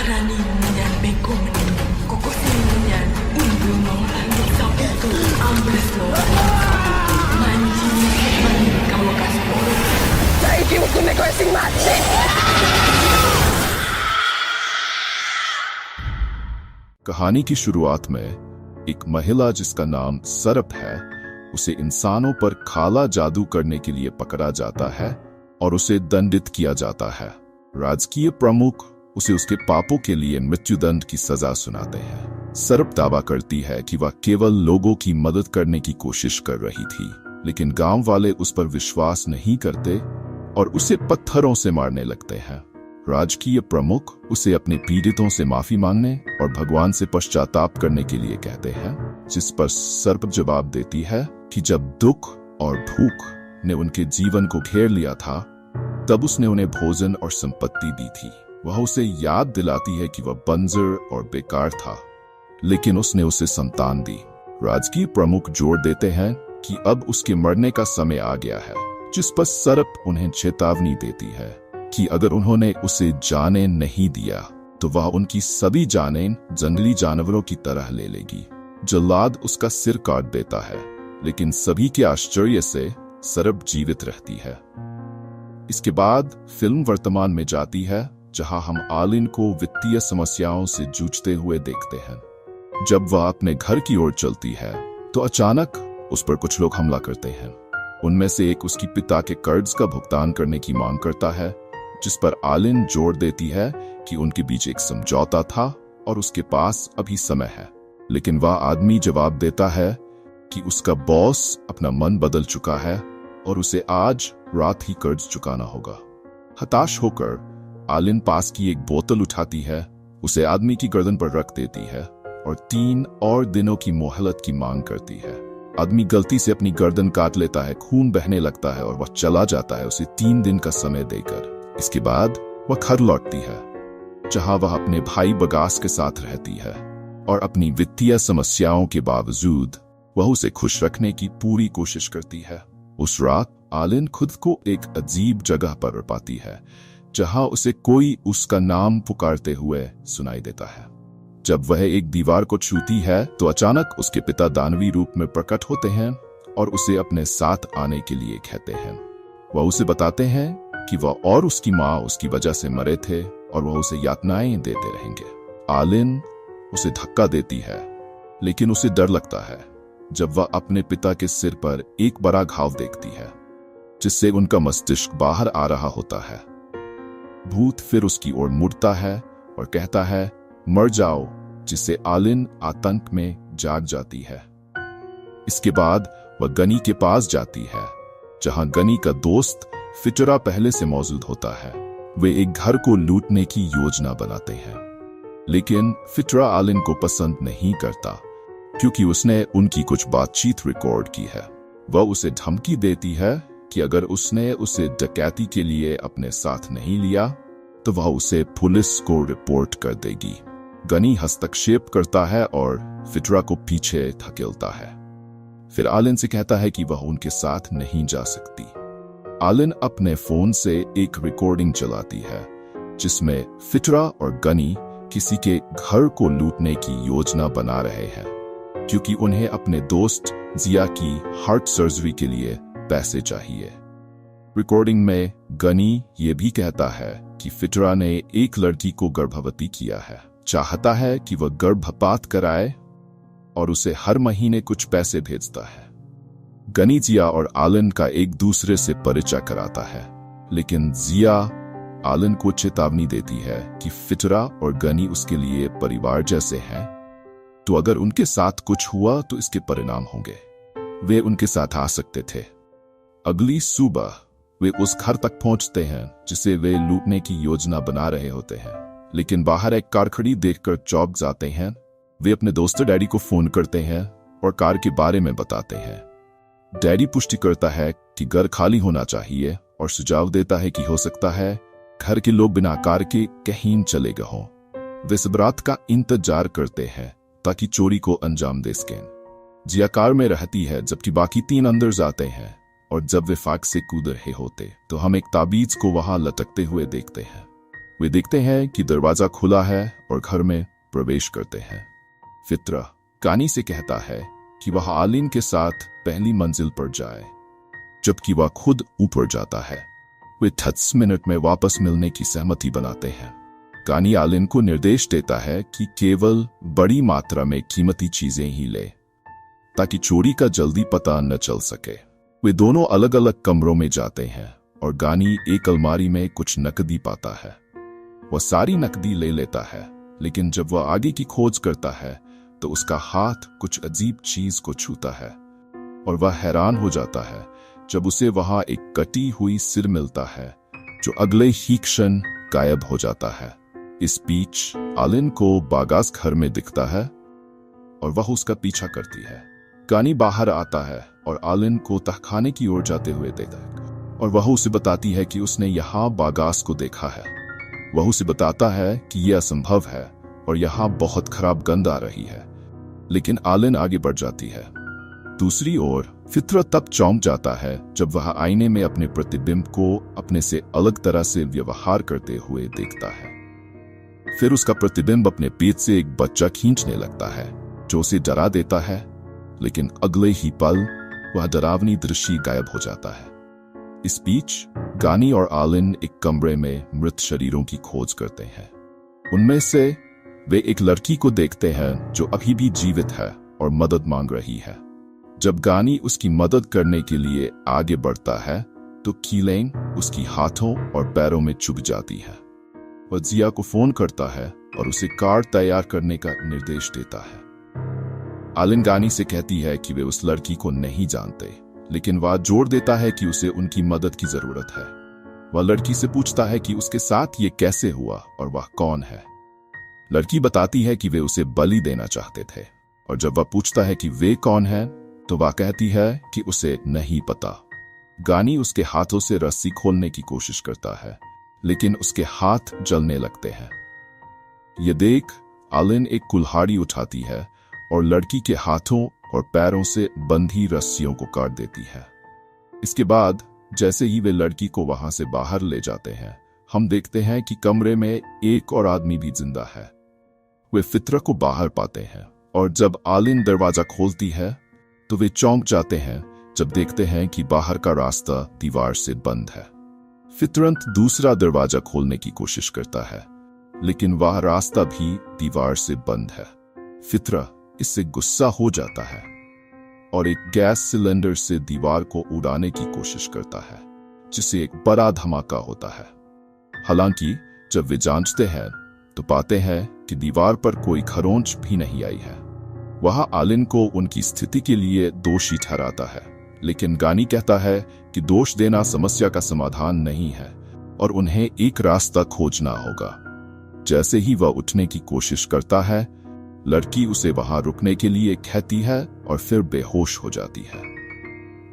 Karaninan beko menindong kokosininan Undunong langit sabitu ambles lo Manjing manin kawakas poro Saiki hukumnya kau sing mati कहानी की शुरुआत में एक महिला जिसका नाम सरप है उसे इंसानों पर काला जादू करने के लिए पकड़ा जाता है और उसे दंडित किया जाता है। राजकीय प्रमुख उसे उसके पापों के लिए मृत्युदंड की सजा सुनाते हैं। सरप दावा करती है कि वह केवल लोगों की मदद करने की कोशिश कर रही थी, लेकिन गांव वाले उस पर विश्वास नहीं करते और उसे पत्थरों से मारने लगते हैं। राजकीय प्रमुख उसे अपने पीड़ितों से माफी मांगने और भगवान से पश्चाताप करने के लिए कहते हैं, जिस पर सर्प जवाब देती है कि जब दुख और भूख ने उनके जीवन को घेर लिया था तब उसने उन्हें भोजन और संपत्ति दी थी। वह उसे याद दिलाती है कि वह बंजर और बेकार था, लेकिन उसने उसे संतान दी। राजकीय प्रमुख जोर देते हैं कि अब उसके मरने का समय आ गया है, जिस पर सर्प उन्हें चेतावनी देती है कि अगर उन्होंने उसे जाने नहीं दिया तो वह उनकी सभी जानें जंगली जानवरों की तरह ले लेगी। जल्लाद उसका सिर काट देता है, लेकिन सभी के आश्चर्य से सरप जीवित रहती है। इसके बाद फिल्म वर्तमान में जाती है, जहां हम आलिन को वित्तीय समस्याओं से जूझते हुए देखते हैं। जब वह अपने घर की ओर चलती है तो अचानक उस पर कुछ लोग हमला करते हैं। उनमें से एक उसकी पिता के कर्ज का भुगतान करने की मांग करता है, जिस पर आलिन जोर देती है कि उनके बीच एक समझौता था और उसके पास अभी समय है। लेकिन वह आदमी जवाब देता है कि उसका बॉस अपना मन बदल चुका है और उसे आज रात ही कर्ज चुकाना होगा। हताश होकर आलिन पास की एक बोतल उठाती है, उसे आदमी की गर्दन पर रख देती है और 3 और दिनों की मोहलत की मांग करती है। आदमी गलती से अपनी गर्दन काट लेता है, खून बहने लगता है और वह चला जाता है, उसे 3 दिन का समय देकर। इसके बाद वह घर लौटती है, जहां वह अपने भाई बगास के साथ रहती है और अपनी वित्तीय समस्याओं के बावजूद वह उसे खुश रखने की पूरी कोशिश करती है। उस रात आलिन खुद को एक अजीब जगह पर पाती है, जहां उसे कोई उसका नाम पुकारते हुए सुनाई देता है। जब वह एक दीवार को छूती है तो अचानक उसके पिता दानवी रूप में प्रकट होते हैं और उसे अपने साथ आने के लिए कहते हैं। वह उसे बताते हैं कि वह और उसकी माँ उसकी वजह से मरे थे और वह उसे यातनाएं देते रहेंगे। आलिन उसे धक्का देती है, लेकिन उसे डर लगता है जब वह अपने पिता के सिर पर एक बड़ा घाव देखती है, जिससे उनका मस्तिष्क बाहर आ रहा होता है। भूत फिर उसकी ओर मुड़ता है और कहता है, मर जाओ, जिससे आलिन आतंक में जाग जाती है। इसके बाद वह गनी के पास जाती है, जहां गनी का दोस्त फिटरा पहले से मौजूद होता है। वे एक घर को लूटने की योजना बनाते हैं, लेकिन फिटरा आलिन को पसंद नहीं करता क्योंकि उसने उनकी कुछ बातचीत रिकॉर्ड की है। वह उसे धमकी देती है कि अगर उसने उसे डकैती के लिए अपने साथ नहीं लिया तो वह उसे पुलिस को रिपोर्ट कर देगी। गनी हस्तक्षेप करता है और फिटरा को पीछे धकेलता है। फिर आलिन से कहता है कि वह उनके साथ नहीं जा सकती। आलिन अपने फोन से एक रिकॉर्डिंग चलाती है, जिसमें फिटरा और गनी किसी के घर को लूटने की योजना बना रहे हैं, क्योंकि उन्हें अपने दोस्त जिया की हार्ट सर्जरी के लिए पैसे चाहिए। रिकॉर्डिंग में गनी ये भी कहता है कि फिटरा ने एक लड़की को गर्भवती किया है, चाहता है कि वह गर्भपात कराए और उसे हर महीने कुछ पैसे भेजता है। गनी जिया और आलिन का एक दूसरे से परिचय कराता है, लेकिन जिया आलिन को चेतावनी देती है कि फिटरा और गनी उसके लिए परिवार जैसे हैं, तो अगर उनके साथ कुछ हुआ तो इसके परिणाम होंगे। वे उनके साथ आ सकते थे। अगली सुबह वे उस घर तक पहुंचते हैं जिसे वे लूटने की योजना बना रहे होते हैं, लेकिन बाहर एक कार खड़ी देखकर चौंक जाते हैं। वे अपने दोस्त डैडी को फोन करते हैं और कार के बारे में बताते हैं। डैडी पुष्टि करता है कि घर खाली होना चाहिए और सुझाव देता है कि हो सकता है घर के लोग बिना कार के कहीं चले गए हों। वे सब रात का इंतजार करते हैं ताकि चोरी को अंजाम दे सकें। जिया कार में रहती है जबकि बाकी 3 अंदर जाते हैं, और जब वे फाक से कूद रहे होते तो हम एक ताबीज को वहां लटकते हुए देखते हैं। वे देखते हैं कि दरवाजा खुला है और घर में प्रवेश करते हैं। फित्रा गानी से कहता है कि वह आलिन के साथ पहली मंजिल पर जाए, जबकि वह खुद ऊपर जाता है। वे 30 मिनट में वापस मिलने की सहमति बनाते हैं। गानी आलिन को निर्देश देता है कि केवल बड़ी मात्रा में कीमती चीजें ही ले, ताकि चोरी का जल्दी पता न चल सके। वे दोनों अलग अलग कमरों में जाते हैं और गानी एक अलमारी में कुछ नकदी पाता है। वह सारी नकदी ले लेता है, लेकिन जब वह आगे की खोज करता है तो उसका हाथ कुछ अजीब चीज को छूता है और वह हैरान हो जाता है जब उसे वहां एक कटी हुई सिर मिलता है जो अगले ही क्षण गायब हो जाता है। इस बीच आलिन को बागास घर में दिखता है और वह उसका पीछा करती है। गानी बाहर आता है और आलिन को तहखाने की ओर जाते हुए देखता है और वह उसे बताती है कि उसने यहाँ बागास को देखा है। वह उसे बताता है कि यह असंभव है और यहाँ बहुत खराब गंध आ रही है, लेकिन आलिन आगे बढ़ जाती है। दूसरी ओर फित्रा तब चौंक जाता है जब वह आईने में अपने प्रतिबिंब को अपने से अलग तरह से व्यवहार करते हुए देखता है। फिर उसका प्रतिबिंब अपने पेट से एक बच्चा खींचने लगता है जो उसे डरा देता है, लेकिन अगले ही पल वह डरावनी दृश्य गायब हो जाता है। इस बीच गानी और आलिन एक कमरे में मृत शरीरों की खोज करते हैं। उनमें से वे एक लड़की को देखते हैं जो अभी भी जीवित है और मदद मांग रही है। जब गानी उसकी मदद करने के लिए आगे बढ़ता है तो कीलें उसकी हाथों और पैरों में चुभ जाती है। वह जिया को फोन करता है और उसे कार तैयार करने का निर्देश देता है। आलिन गानी से कहती है कि वे उस लड़की को नहीं जानते, लेकिन वह जोर देता है कि उसे उनकी मदद की जरूरत है। वह लड़की से पूछता है कि उसके साथ ये कैसे हुआ और वह कौन है। लड़की बताती है कि वे उसे बलि देना चाहते थे, और जब वह पूछता है कि वे कौन है तो वह कहती है कि उसे नहीं पता। गानी उसके हाथों से रस्सी खोलने की कोशिश करता है, लेकिन उसके हाथ जलने लगते हैं। ये देख आलिन एक कुल्हाड़ी उठाती है और लड़की के हाथों और पैरों से बंधी रस्सियों को काट देती है। इसके बाद जैसे ही वे लड़की को वहां से बाहर ले जाते हैं, हम देखते हैं कि कमरे में एक और आदमी भी जिंदा है। वे फित्रा को बाहर पाते हैं और जब आलिन दरवाजा खोलती है तो वे चौंक जाते हैं जब देखते हैं कि बाहर का रास्ता दीवार से बंद है। फित्रंत दूसरा दरवाजा खोलने की कोशिश करता है, लेकिन वह रास्ता भी दीवार से बंद है। फित्रा इससे गुस्सा हो जाता है और एक गैस सिलेंडर से दीवार को उड़ाने की कोशिश करता है, जिससे एक बड़ा धमाका होता है। हालांकि जब वे जांचते हैं तो पाते हैं कि दीवार पर कोई खरोंच भी नहीं आई है। वह आलिन को उनकी स्थिति के लिए दोषी ठहराता है, लेकिन गानी कहता है कि दोष देना समस्या का समाधान नहीं है और उन्हें एक रास्ता खोजना होगा। जैसे ही वह उठने की कोशिश करता है, लड़की उसे वहां रुकने के लिए कहती है और फिर बेहोश हो जाती है।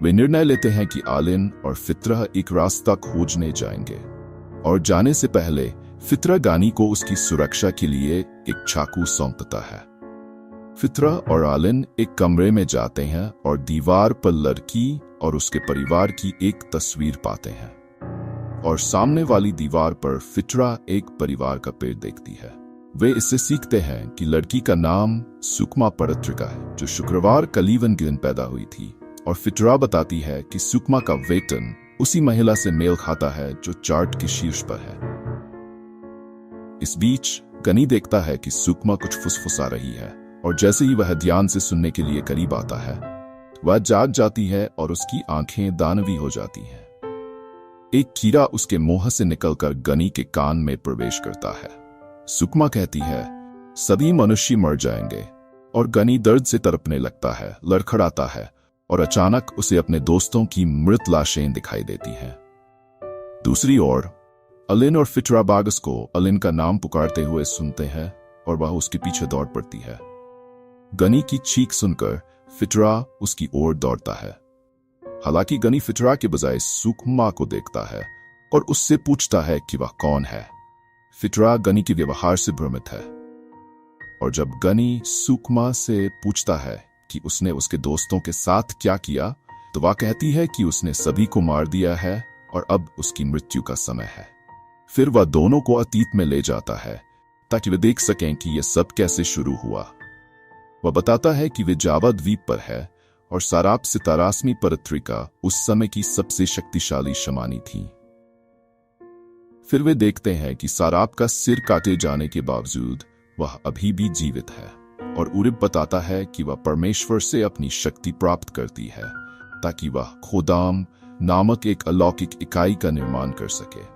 वे निर्णय लेते हैं कि आलिन और फित्रा एक रास्ता खोजने जाएंगे, और जाने से पहले फित्रा गानी को उसकी सुरक्षा के लिए एक चाकू सौंपता है। फित्रा और आलिन एक कमरे में जाते हैं और दीवार पर लड़की और उसके परिवार की एक तस्वीर पाते हैं, और सामने वाली दीवार पर फित्रा एक परिवार का पेड़ देखती है। वे इससे सीखते हैं कि लड़की का नाम सुकमा पड़त्रिका है, जो शुक्रवार कलीवन के दिन पैदा हुई थी, और फित्रा बताती है कि सुकमा का वेतन उसी महिला से मेल खाता है जो चार्ट के शीर्ष पर है। इस बीच गनी देखता है कि सुकमा कुछ फुसफुसा रही है, और जैसे ही वह ध्यान से सुनने के लिए करीब आता है, वह जाग जाती है और उसकी आंखें दानवी हो जाती हैं। एक कीड़ा उसके मुंह से निकलकर गनी के कान में प्रवेश करता है। सुकमा कहती है, सभी मनुष्य मर जाएंगे, और गनी दर्द से तड़पने लगता है, लड़खड़ाता है, और अचानक उसे अपने दोस्तों की मृत लाशें दिखाई देती हैं। दूसरी ओर आलिन और फित्रा बागस को आलिन का नाम पुकारते हुए सुनते हैं और वह उसके पीछे दौड़ पड़ती है। गनी की चीख सुनकर फित्रा उसकी ओर दौड़ता है। हालांकि गनी फित्रा के बजाय सुकमा को देखता है और उससे पूछता है कि वह कौन है। फित्रा गनी के व्यवहार से भ्रमित है, और जब गनी सुकमा से पूछता है कि उसने उसके दोस्तों के साथ क्या किया, तो वह कहती है कि उसने सभी को मार दिया है और अब उसकी मृत्यु का समय है। फिर वह दोनों को अतीत में ले जाता है ताकि वे देख सकें कि यह सब कैसे शुरू हुआ। वह बताता है कि वे जावा द्वीप पर है और साराप सितारास्मी परत्रिका उस समय की सबसे शक्तिशाली शमानी थी। फिर वे देखते हैं कि साराप का सिर काटे जाने के बावजूद वह अभी भी जीवित है और उरिब बताता है कि वह परमेश्वर से अपनी शक्ति प्राप्त करती है ताकि वह खोदाम नामक एक अलौकिक इकाई का निर्माण कर सके।